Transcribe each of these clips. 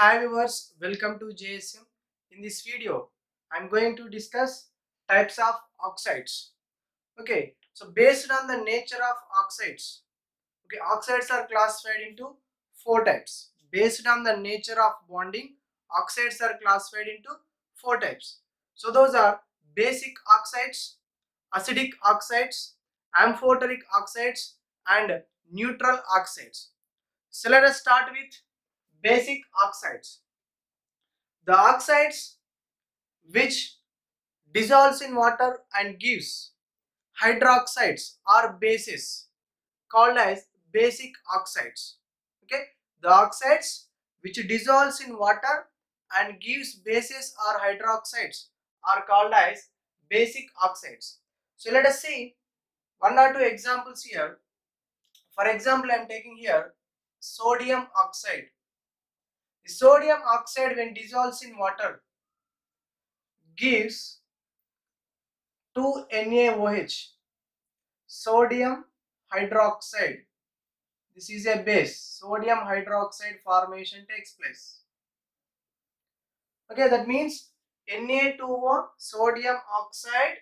Hi viewers, welcome to JSM. In this video, I'm going to discuss types of oxides. Okay, so based on the nature of oxides, oxides are classified into four types. Based on the nature of bonding, oxides are classified into four types. So those are basic oxides, acidic oxides, amphoteric oxides, and neutral oxides. So let us start with basic oxides. The oxides which dissolves in water and gives hydroxides or bases called as basic oxides. Okay, the oxides which dissolves in water and gives bases or hydroxides are called as basic oxides. So let us see one or two examples here. For example, I am taking here sodium oxide. The sodium oxide when dissolves in water gives 2NaOH, sodium hydroxide. This is a base. Sodium hydroxide formation takes place. Okay, that means Na2O, sodium oxide,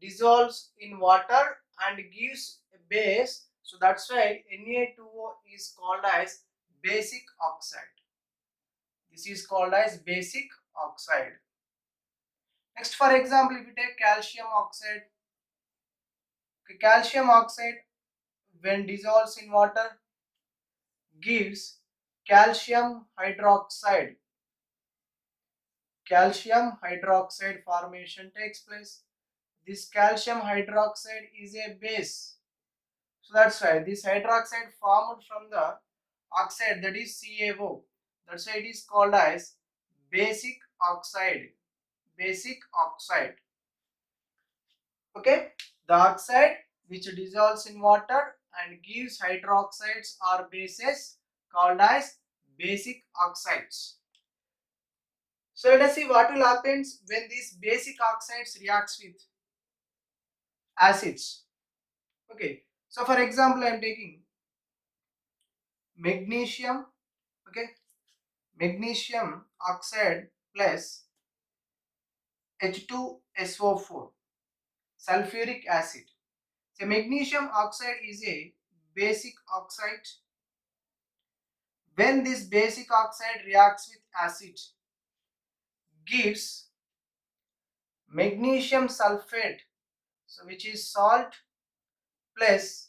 dissolves in water and gives a base. So that's why Na2O is called as basic oxide. This is called as basic oxide. Next, for example, if you take calcium oxide, calcium oxide when dissolves in water gives calcium hydroxide. Calcium hydroxide formation takes place. This calcium hydroxide is a base. So that's why this hydroxide formed from the oxide, that is CaO. That's why it is called as basic oxide. Basic oxide. Okay. The oxide which dissolves in water and gives hydroxides or bases called as basic oxides. So let us see what will happen when these basic oxides reacts with acids. Okay, so for example, I am taking magnesium. Okay, magnesium oxide plus H2SO4, sulfuric acid. So magnesium oxide is a basic oxide. When this basic oxide reacts with acid, gives magnesium sulfate, so which is salt plus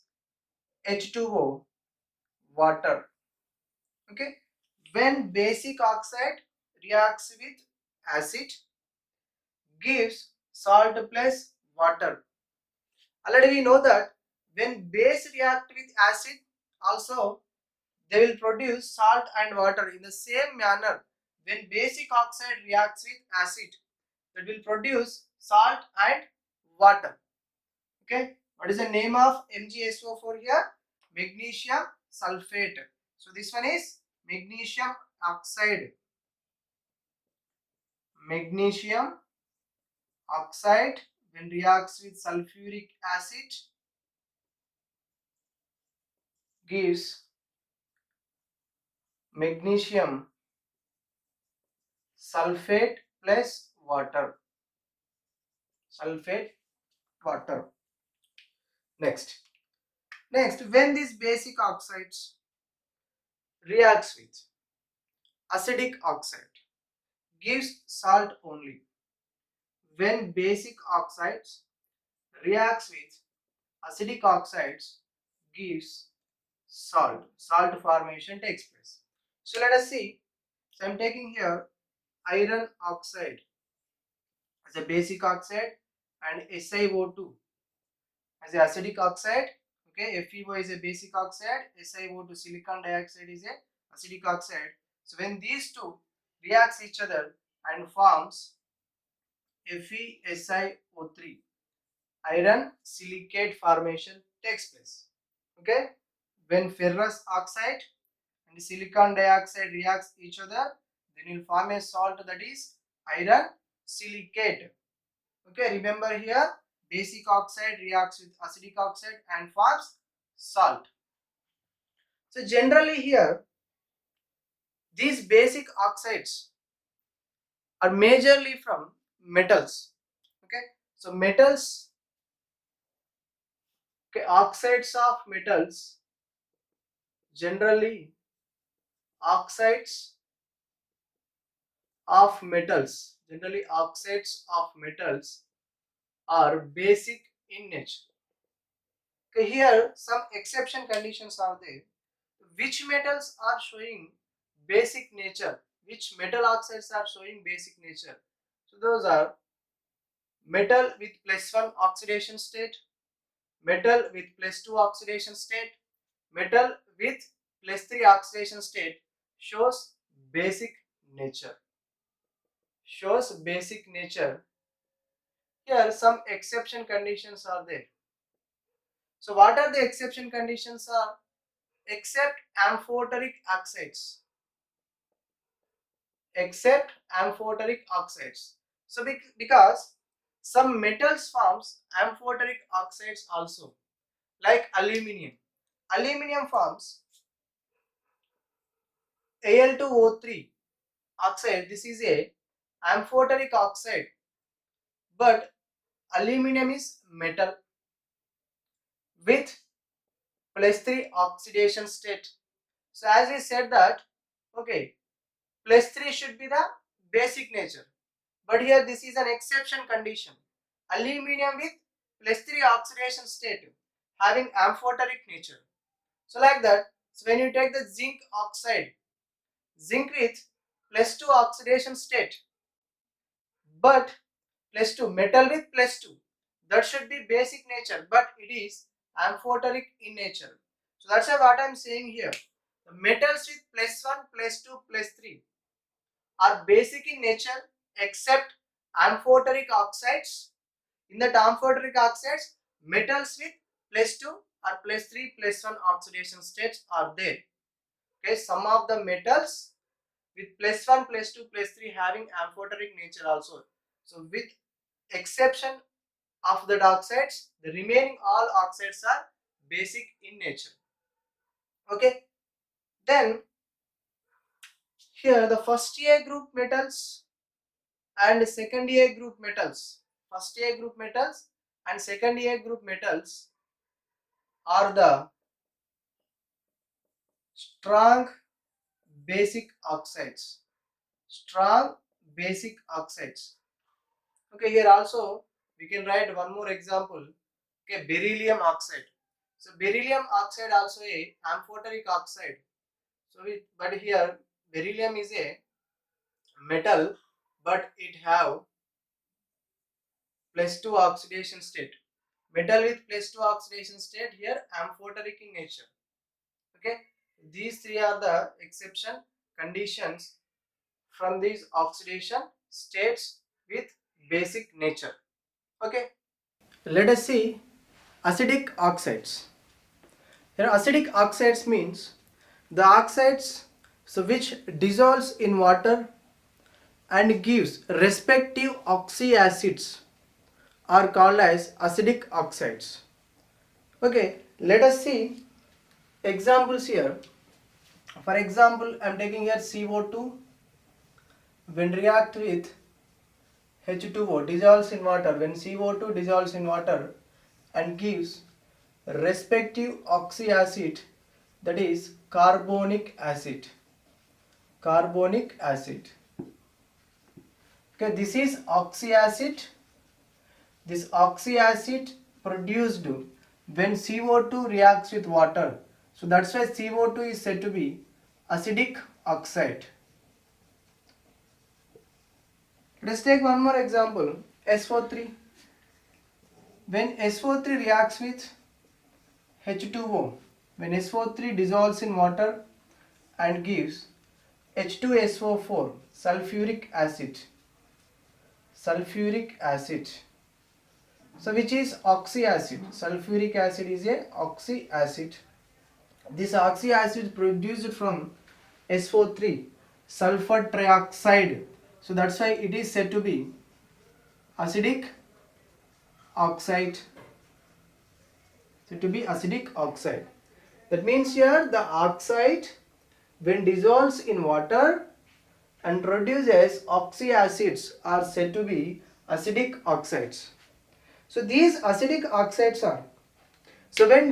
H2O, water. Okay, when basic oxide reacts with acid, gives salt plus water. Already we know that when base react with acid, also they will produce salt and water. In the same manner, when basic oxide reacts with acid, that will produce salt and water. Okay, what is the name of MgSO4 here? Magnesium sulfate. So this one is magnesium oxide. Magnesium oxide when reacts with sulfuric acid gives magnesium sulfate plus water. Sulfate, water. Next when these basic oxides reacts with acidic oxide, gives salt only. When basic oxides reacts with acidic oxides, gives salt. Salt formation takes place. So let us see. So I am taking here iron oxide as a basic oxide and SiO2 as a acidic oxide. Okay, FeO is a basic oxide, SiO2 silicon dioxide is a acidic oxide. So when these two reacts each other and forms FeSiO3, iron silicate formation takes place. Okay, when ferrous oxide and silicon dioxide reacts each other, then will form a salt, that is iron silicate. Okay, remember here basic oxide reacts with acidic oxide and forms salt. So generally here These basic oxides are majorly from metals. Okay, so metals, okay, oxides of metals, generally oxides oxides of metals are basic in nature. Okay, here some exception conditions are there. Which metals are showing basic nature? Which metal oxides are showing basic nature? So those are metal with +1 oxidation state, metal with +2 oxidation state, metal with +3 oxidation state shows basic nature. Shows basic nature. Here some exception conditions are there. So what are the exception conditions are? Except amphoteric oxides. Except amphoteric oxides. So because some metals forms amphoteric oxides also, like aluminium. Aluminium forms Al2O3 oxide. This is a amphoteric oxide, but aluminium is metal with +3 oxidation state. So as we said that, okay, +3 should be the basic nature, but here this is an exception condition. Aluminium with +3 oxidation state having amphoteric nature. So like that, so when you take the zinc oxide, zinc with +2 oxidation state, but +2, metal with +2, that should be basic nature, but it is amphoteric in nature. So that's why what I'm saying here, the metals with +1, +2, +3 are basic in nature except amphoteric oxides. In the amphoteric oxides, metals with +2 or +3, +1 oxidation states are there. Okay, some of the metals with +1, +2, +3 having amphoteric nature also. So with exception of the oxides, the remaining all oxides are basic in nature. Okay, then here the first A group metals and second A group metals. First A group metals and second A group metals are the strong basic oxides. Strong basic oxides. Okay, here also we can write one more example. Okay, beryllium oxide. So beryllium oxide also a amphoteric oxide. So but here beryllium is a metal, but it have +2 oxidation state. Metal with +2 oxidation state, here amphoteric in nature. Okay, these three are the exception conditions from these oxidation states with basic nature. Okay, let us see acidic oxides. Here acidic oxides means the oxides so which dissolves in water and gives respective oxyacids are called as acidic oxides. Okay, let us see examples here. For example, I am taking here CO2 when react with H2O dissolves in water, when CO2 dissolves in water and gives respective oxyacid, that is carbonic acid. Carbonic acid. Okay, this is oxyacid. This oxyacid produced when CO2 reacts with water. So that's why CO2 is said to be acidic oxide. Let's take one more example, SO3. When SO3 reacts with H2O, when SO3 dissolves in water and gives H2SO4, sulfuric acid. Sulfuric acid. So which is oxyacid? Sulfuric acid is a oxyacid. This oxyacid produced from SO3, sulfur trioxide. So that's why it is said to be acidic oxide. Said to be acidic oxide. That means here the oxide when dissolves in water and produces oxyacids are said to be acidic oxides. So these acidic oxides are, so when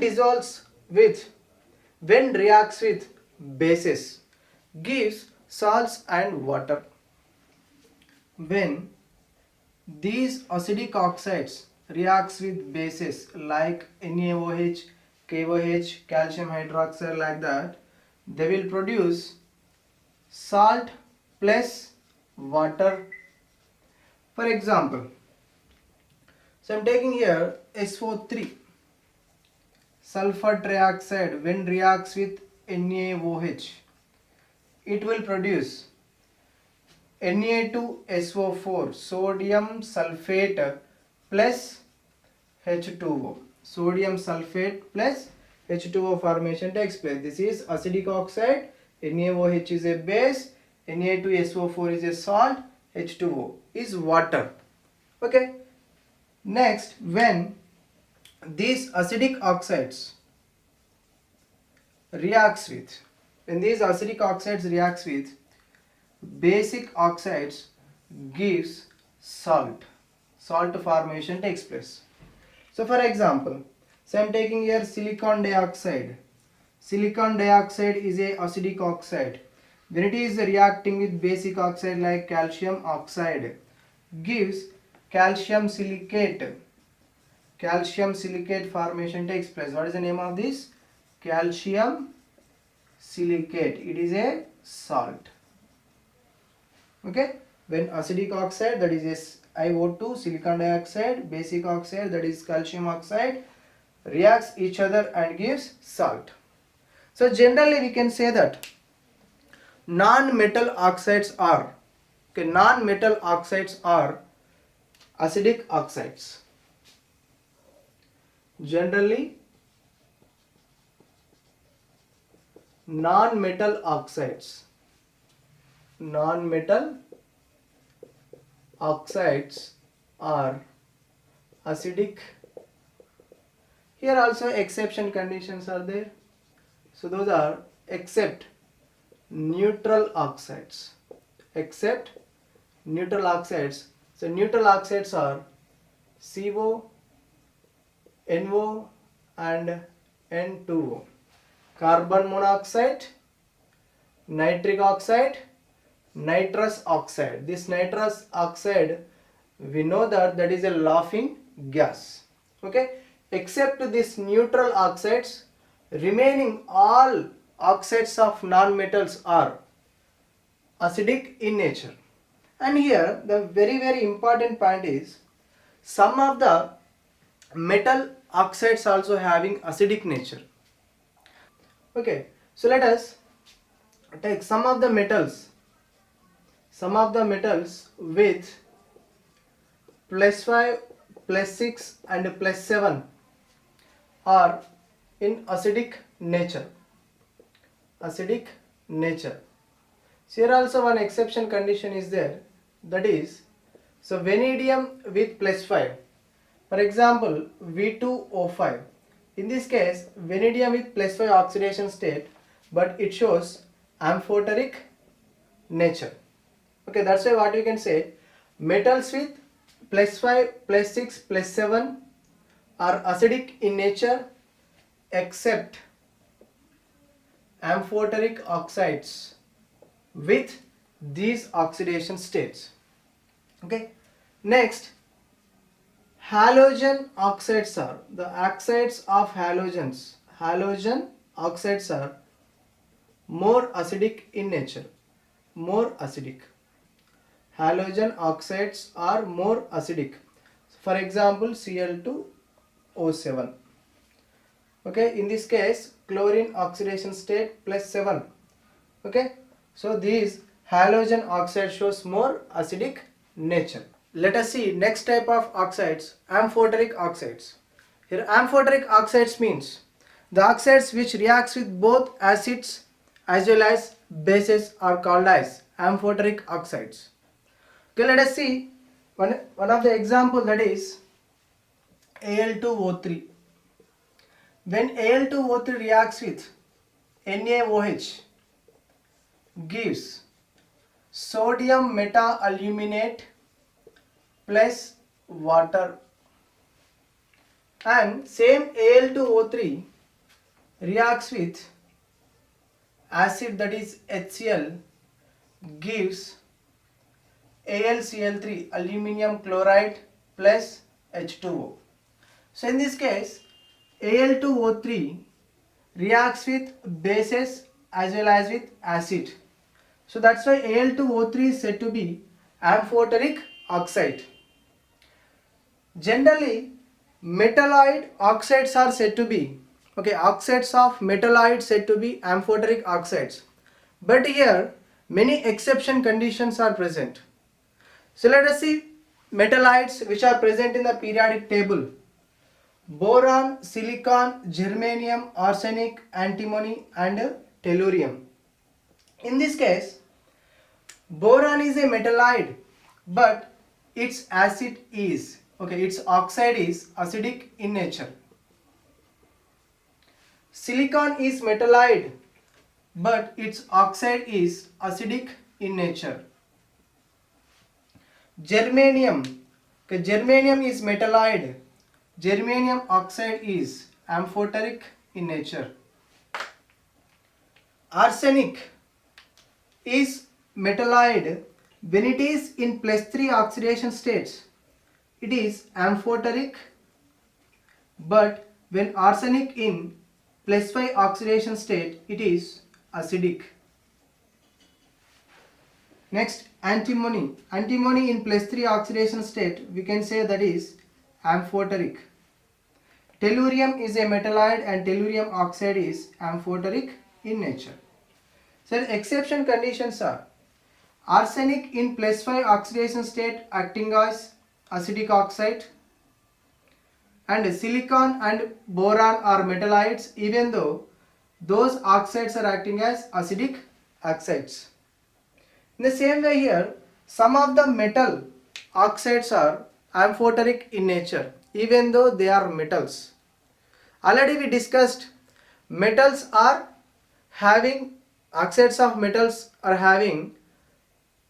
reacts with bases, gives salts and water. When these acidic oxides reacts with bases like NaOH, KOH, calcium hydroxide, like that, they will produce salt plus water. For example, so I'm taking here SO3, sulfur trioxide. When reacts with NaOH, it will produce Na2SO4, sodium sulfate plus H2O. Sodium sulfate plus H2O formation takes place. This is acidic oxide. NaOH is a base, Na2SO4 is a salt, H2O is water. Okay. Next, when these acidic oxides reacts with, when these acidic oxides reacts with basic oxides, gives salt. Salt formation takes place. So for example, so I am taking here silicon dioxide. Silicon dioxide is a acidic oxide. When it is reacting with basic oxide like calcium oxide, gives calcium silicate. Calcium silicate formation takes place. What is the name of this? Calcium silicate. It is a salt. Okay. When acidic oxide, that is SiO2, silicon dioxide, basic oxide, that is calcium oxide, reacts each other and gives salt. So generally we can say that non-metal oxides are, okay, non-metal oxides are acidic oxides. Generally non-metal oxides are acidic. Here also exception conditions are there. So those are except neutral oxides. Except neutral oxides. So neutral oxides are CO, NO and N2O. Carbon monoxide, nitric oxide, nitrous oxide. This nitrous oxide, we know that is a laughing gas. Okay. Except this neutral oxides, remaining all oxides of non-metals are acidic in nature. And here the very important point is, some of the metal oxides also having acidic nature. Okay, so let us take some of the metals with +5, +6 and +7 are in acidic nature. Acidic nature. So here also one exception condition is there, that is, so vanadium with +5, for example V2O5. In this case, vanadium with +5 oxidation state, but it shows amphoteric nature. Okay, that's why what we can say, metals with +5, +6, +7 are acidic in nature except amphoteric oxides with these oxidation states. Okay. Next, halogen oxides are, the oxides of halogens. Halogen oxides are more acidic in nature. More acidic. Halogen oxides are more acidic. For example, Cl2O7. Okay, in this case, chlorine oxidation state +7. Okay, so these halogen oxide shows more acidic nature. Let us see next type of oxides, amphoteric oxides. Here amphoteric oxides means the oxides which reacts with both acids as well as bases are called as amphoteric oxides. Okay, let us see one of the example, that is Al2O3. When Al2O3 reacts with NaOH, gives sodium meta-aluminate plus water, and same Al2O3 reacts with acid, that is HCl, gives AlCl3 aluminium chloride plus H2O. So in this case Al2O3 reacts with bases as well as with acid. So that's why Al2O3 is said to be amphoteric oxide. Generally metalloid oxides are said to be, oxides of metalloid said to be amphoteric oxides. But here many exception conditions are present. So let us see metalloids which are present in the periodic table: boron, silicon, germanium, arsenic, antimony and tellurium. In this case boron is a metalloid, but its acid is, its oxide is acidic in nature. Silicon is metalloid, but its oxide is acidic in nature. Germanium, germanium is metalloid, germanium oxide is amphoteric in nature. Arsenic is metalloid, when it is in +3 oxidation states it is amphoteric, but when arsenic in +5 oxidation state it is acidic. Next, antimony. Antimony in +3 oxidation state we can say that is amphoteric. Tellurium is a metalloid and tellurium oxide is amphoteric in nature. So exception conditions are arsenic in +5 oxidation state acting as acidic oxide, and silicon and boron are metalloids even though those oxides are acting as acidic oxides. In the same way here, some of the metal oxides are amphoteric in nature even though they are metals. Already we discussed metals are having, oxides of metals are having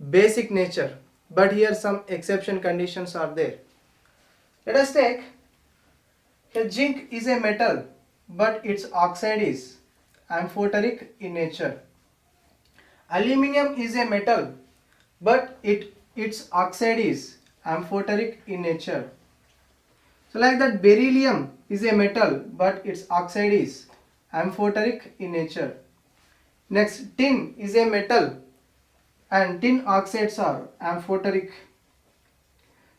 basic nature, but here some exception conditions are there. Let us take here, zinc is a metal but its oxide is amphoteric in nature. Aluminium is a metal but its oxide is amphoteric in nature. So like that, beryllium is a metal but its oxide is amphoteric in nature. Next, tin is a metal and tin oxides are amphoteric.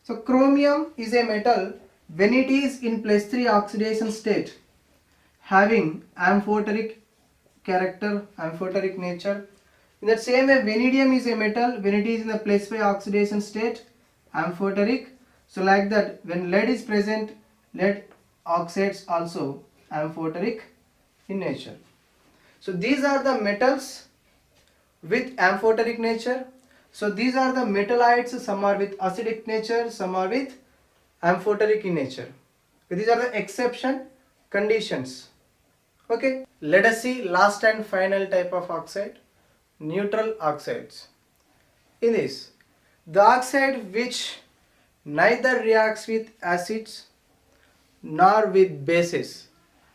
So chromium is a metal when it is in +3 oxidation state having amphoteric character, amphoteric nature. In that same way, vanadium is a metal when it is in the +5 oxidation state amphoteric. So like that, when lead is present, lead oxides also amphoteric in nature. So these are the metals with amphoteric nature. So these are the metalloids, some are with acidic nature, some are with amphoteric in nature. These are the exception conditions. Okay, let us see last and final type of oxide, neutral oxides. In this, the oxide which neither reacts with acids nor with bases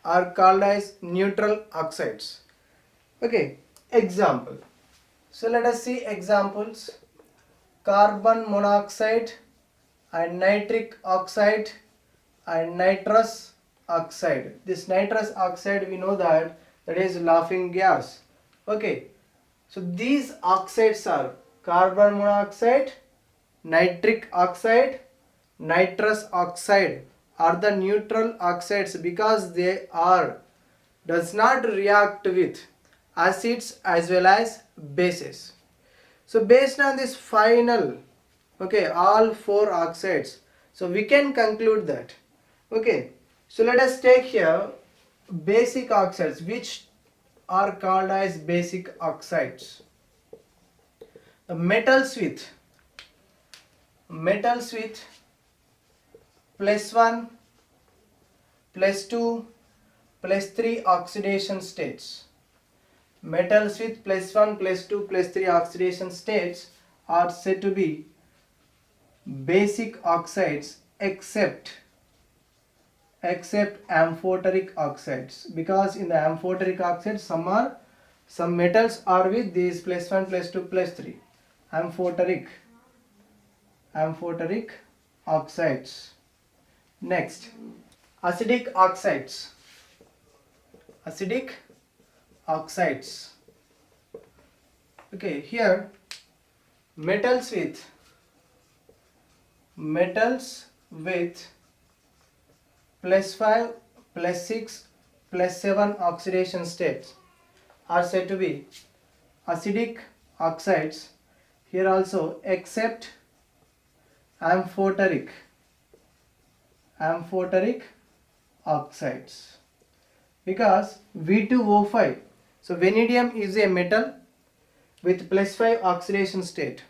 are called as neutral oxides. Okay, example. So let us see examples: carbon monoxide and nitric oxide and nitrous oxide. This nitrous oxide, we know that is laughing gas. Okay, so these oxides are carbon monoxide, nitric oxide, nitrous oxide are the neutral oxides because they are does not react with acids as well as bases. So based on this final, all four oxides, so we can conclude that. So let us take here basic oxides which are called as basic oxides. The metals with +1, +2, +3 oxidation states. metals with +1, +2, +3 oxidation states are said to be basic oxides except amphoteric oxides, because in the amphoteric oxides some metals are with these +1, +2, +3 amphoteric oxides. Next, acidic oxides. Okay, here metals with +5, +6, +7 oxidation states are said to be acidic oxides. Here also except amphoteric oxides, because V2O5, so vanadium is a metal with +5 oxidation state.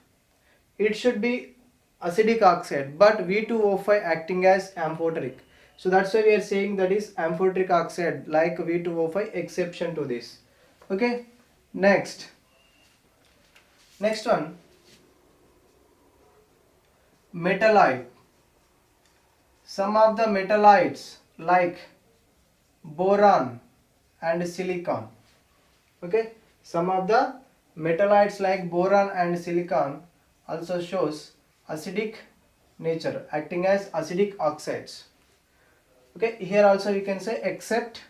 It should be acidic oxide, but V2O5 acting as amphoteric. So that's why we are saying that is amphoteric oxide, like V2O5 exception to this. Okay, next one, metalloid. Some of the metalloids like boron and silicon. Okay, some of the metalloids like boron and silicon also shows acidic nature, acting as acidic oxides. Okay, here also you can say except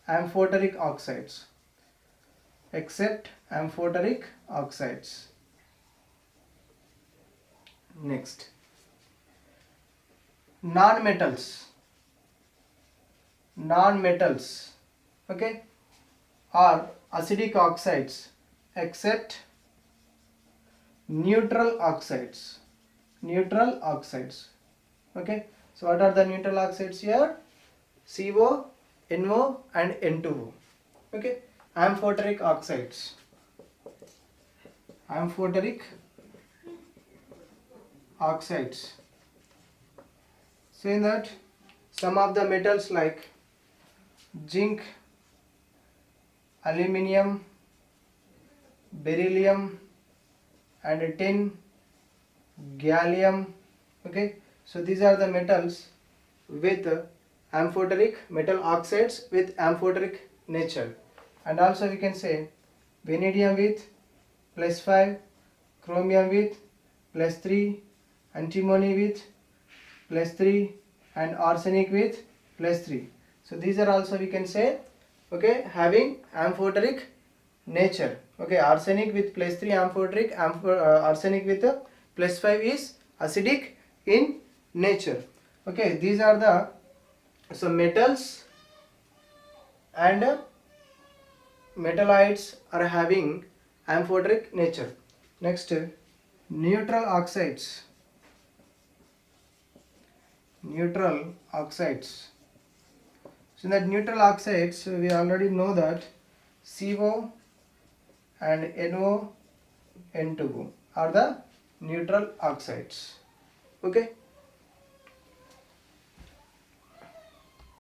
amphoteric oxides. Next, non-metals, okay, are acidic oxides except neutral oxides. Okay, so what are the neutral oxides here? CO, NO and N2O. Okay, amphoteric oxides. Saying that some of the metals like zinc, aluminium, beryllium and tin, gallium. Okay, so these are the metals with amphoteric, metal oxides with amphoteric nature. And also we can say vanadium with +5, chromium with +3, antimony with +3 and arsenic with +3. So these are also we can say, okay, having amphoteric nature. Okay, arsenic with +3 amphoteric, arsenic with +5 is acidic in nature. Okay, these are the metals and metalloids are having amphoteric nature. Next, neutral oxides. So in that neutral oxides, we already know that CO and NO, N2O are the neutral oxides. Okay,